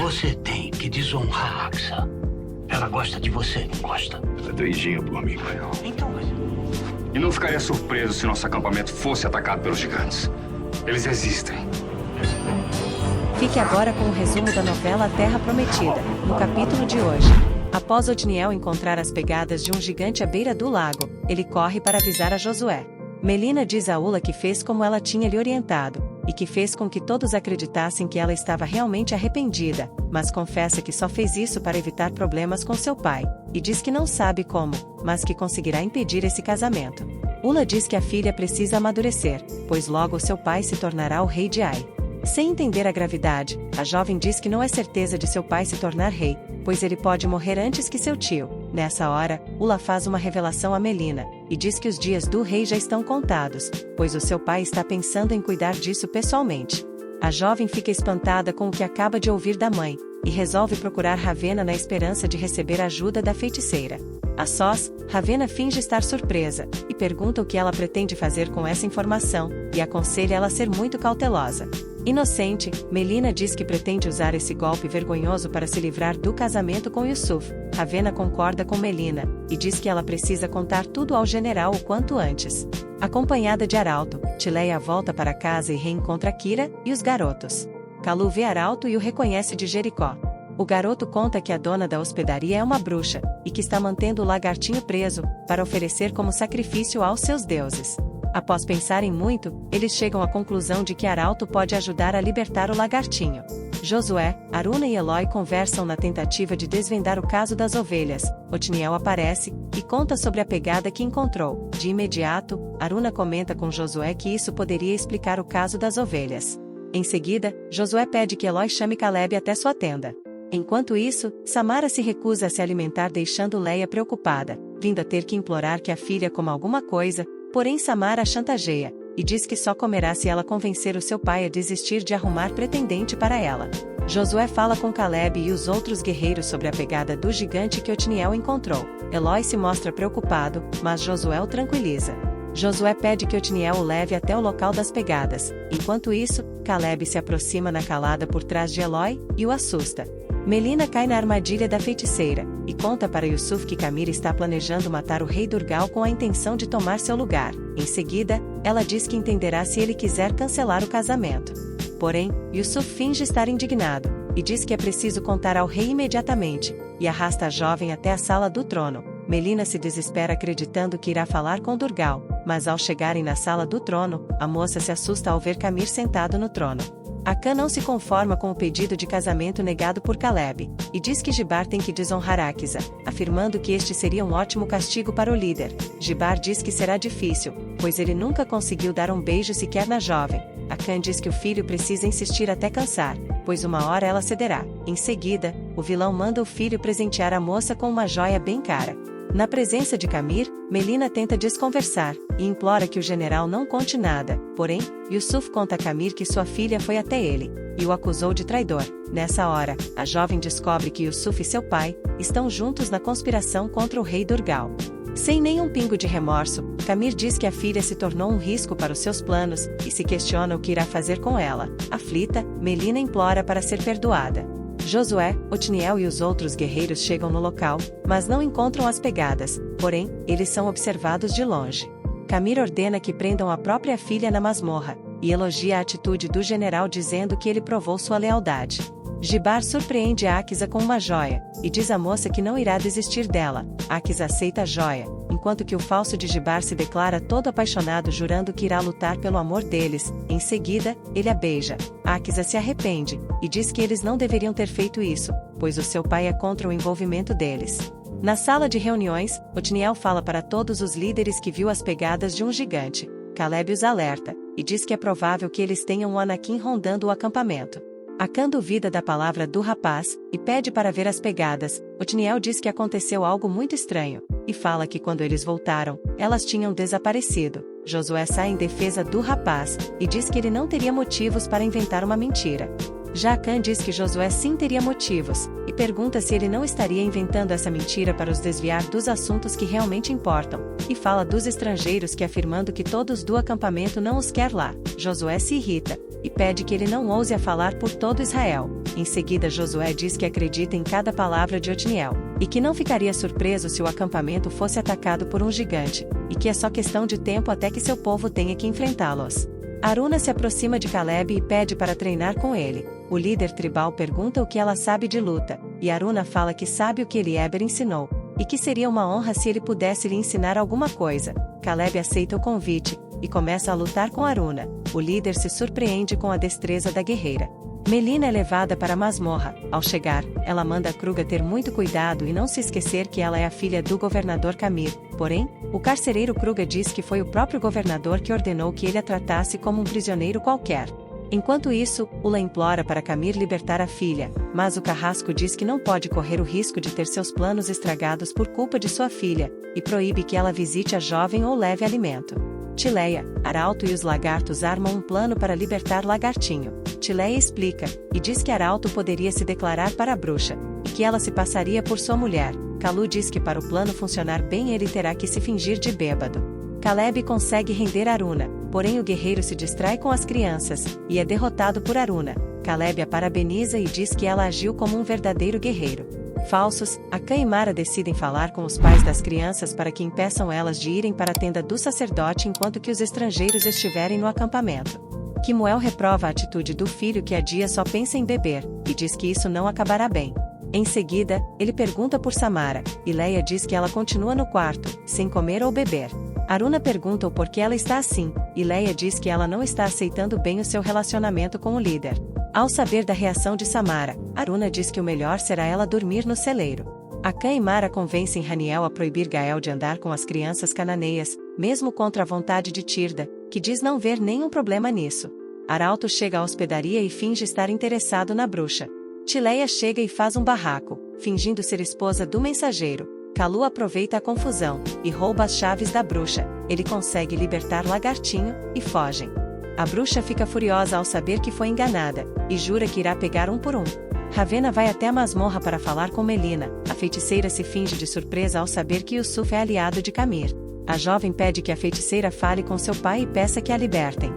Você tem que desonrar a Axa. Ela gosta de você, não gosta? Ela deu engenho por mim, pai. Então, mas... E não ficaria surpreso se nosso acampamento fosse atacado pelos gigantes. Eles existem. Fique agora com o resumo da novela A Terra Prometida, no capítulo de hoje. Após Otniel encontrar as pegadas de um gigante à beira do lago, ele corre para avisar a Josué. Melina diz a Ula que fez como ela tinha lhe orientado, e que fez com que todos acreditassem que ela estava realmente arrependida, mas confessa que só fez isso para evitar problemas com seu pai, e diz que não sabe como, mas que conseguirá impedir esse casamento. Ula diz que a filha precisa amadurecer, pois logo seu pai se tornará o rei de Ai. Sem entender a gravidade, a jovem diz que não é certeza de seu pai se tornar rei, pois ele pode morrer antes que seu tio. Nessa hora, Ula faz uma revelação a Melina, e diz que os dias do rei já estão contados, pois o seu pai está pensando em cuidar disso pessoalmente. A jovem fica espantada com o que acaba de ouvir da mãe, e resolve procurar Ravena na esperança de receber ajuda da feiticeira. A sós, Ravena finge estar surpresa, e pergunta o que ela pretende fazer com essa informação, e aconselha ela a ser muito cautelosa. Inocente, Melina diz que pretende usar esse golpe vergonhoso para se livrar do casamento com Yusuf. Ravena concorda com Melina, e diz que ela precisa contar tudo ao general o quanto antes. Acompanhada de Arauto, Tileia volta para casa e reencontra Kira e os garotos. Kalu vê Arauto e o reconhece de Jericó. O garoto conta que a dona da hospedaria é uma bruxa, e que está mantendo o lagartinho preso, para oferecer como sacrifício aos seus deuses. Após pensarem muito, eles chegam à conclusão de que Arauto pode ajudar a libertar o lagartinho. Josué, Aruna e Eloy conversam na tentativa de desvendar o caso das ovelhas. Otniel aparece, e conta sobre a pegada que encontrou. De imediato, Aruna comenta com Josué que isso poderia explicar o caso das ovelhas. Em seguida, Josué pede que Eloy chame Caleb até sua tenda. Enquanto isso, Samara se recusa a se alimentar, deixando Leia preocupada, vindo a ter que implorar que a filha coma alguma coisa, porém Samara a chantageia, e diz que só comerá se ela convencer o seu pai a desistir de arrumar pretendente para ela. Josué fala com Caleb e os outros guerreiros sobre a pegada do gigante que Otniel encontrou. Eloy se mostra preocupado, mas Josué o tranquiliza. Josué pede que Otniel o leve até o local das pegadas. Enquanto isso, Caleb se aproxima na calada por trás de Eloy, e o assusta. Melina cai na armadilha da feiticeira, e conta para Yusuf que Camira está planejando matar o rei Durgal com a intenção de tomar seu lugar. Em seguida, ela diz que entenderá se ele quiser cancelar o casamento. Porém, Yusuf finge estar indignado, e diz que é preciso contar ao rei imediatamente, e arrasta a jovem até a sala do trono. Melina se desespera acreditando que irá falar com Durgal, mas ao chegarem na sala do trono, a moça se assusta ao ver Camir sentado no trono. Akan não se conforma com o pedido de casamento negado por Caleb, e diz que Gibar tem que desonrar Akisa, afirmando que este seria um ótimo castigo para o líder. Gibar diz que será difícil, pois ele nunca conseguiu dar um beijo sequer na jovem. Akan diz que o filho precisa insistir até cansar, pois uma hora ela cederá. Em seguida, o vilão manda o filho presentear a moça com uma joia bem cara. Na presença de Camir, Melina tenta desconversar, e implora que o general não conte nada, porém, Yusuf conta a Camir que sua filha foi até ele, e o acusou de traidor. Nessa hora, a jovem descobre que Yusuf e seu pai estão juntos na conspiração contra o rei Durgal. Sem nenhum pingo de remorso, Camir diz que a filha se tornou um risco para os seus planos, e se questiona o que irá fazer com ela. Aflita, Melina implora para ser perdoada. Josué, Otniel e os outros guerreiros chegam no local, mas não encontram as pegadas, porém, eles são observados de longe. Camir ordena que prendam a própria filha na masmorra, e elogia a atitude do general dizendo que ele provou sua lealdade. Gibar surpreende Akisa com uma joia, e diz à moça que não irá desistir dela. Akisa aceita a joia, enquanto que o falso de Gibar se declara todo apaixonado, jurando que irá lutar pelo amor deles. Em seguida, ele a beija. Akisa se arrepende, e diz que eles não deveriam ter feito isso, pois o seu pai é contra o envolvimento deles. Na sala de reuniões, Otniel fala para todos os líderes que viu as pegadas de um gigante. Caleb os alerta, e diz que é provável que eles tenham um Anakin rondando o acampamento. Akan duvida da palavra do rapaz, e pede para ver as pegadas. Otniel diz que aconteceu algo muito estranho, e fala que quando eles voltaram, elas tinham desaparecido. Josué sai em defesa do rapaz, e diz que ele não teria motivos para inventar uma mentira. Já Akan diz que Josué sim teria motivos, e pergunta se ele não estaria inventando essa mentira para os desviar dos assuntos que realmente importam, e fala dos estrangeiros que afirmando que todos do acampamento não os quer lá. Josué se irrita, e pede que ele não ouse a falar por todo Israel. Em seguida Josué diz que acredita em cada palavra de Otniel, e que não ficaria surpreso se o acampamento fosse atacado por um gigante, e que é só questão de tempo até que seu povo tenha que enfrentá-los. Aruna se aproxima de Caleb e pede para treinar com ele. O líder tribal pergunta o que ela sabe de luta, e Aruna fala que sabe o que Eliezer ensinou, e que seria uma honra se ele pudesse lhe ensinar alguma coisa. Caleb aceita o convite, e começa a lutar com Aruna. O líder se surpreende com a destreza da guerreira. Melina é levada para a masmorra. Ao chegar, ela manda Kruga ter muito cuidado e não se esquecer que ela é a filha do governador Camir. Porém, o carcereiro Kruga diz que foi o próprio governador que ordenou que ele a tratasse como um prisioneiro qualquer. Enquanto isso, Ula implora para Camir libertar a filha, mas o carrasco diz que não pode correr o risco de ter seus planos estragados por culpa de sua filha, e proíbe que ela visite a jovem ou leve alimento. Tileia, Arauto e os lagartos armam um plano para libertar Lagartinho. Tileia explica, e diz que Arauto poderia se declarar para a bruxa, e que ela se passaria por sua mulher. Kalu diz que para o plano funcionar bem ele terá que se fingir de bêbado. Caleb consegue render Aruna, porém o guerreiro se distrai com as crianças, e é derrotado por Aruna. Caleb a parabeniza e diz que ela agiu como um verdadeiro guerreiro. Falsos, Acã e Mara decidem falar com os pais das crianças para que impeçam elas de irem para a tenda do sacerdote enquanto que os estrangeiros estiverem no acampamento. Kimuel reprova a atitude do filho que há dias só pensa em beber, e diz que isso não acabará bem. Em seguida, ele pergunta por Samara, e Leia diz que ela continua no quarto, sem comer ou beber. Aruna pergunta o porquê ela está assim, e Leia diz que ela não está aceitando bem o seu relacionamento com o líder. Ao saber da reação de Samara, Aruna diz que o melhor será ela dormir no celeiro. Acã e Mara convencem Raniel a proibir Gael de andar com as crianças cananeias, mesmo contra a vontade de Tirda, que diz não ver nenhum problema nisso. Arauto chega à hospedaria e finge estar interessado na bruxa. Tileia chega e faz um barraco, fingindo ser esposa do mensageiro. Kalu aproveita a confusão, e rouba as chaves da bruxa. Ele consegue libertar Lagartinho, e fogem. A bruxa fica furiosa ao saber que foi enganada, e jura que irá pegar um por um. Ravena vai até a masmorra para falar com Melina. A feiticeira se finge de surpresa ao saber que Yusuf é aliado de Camir. A jovem pede que a feiticeira fale com seu pai e peça que a libertem.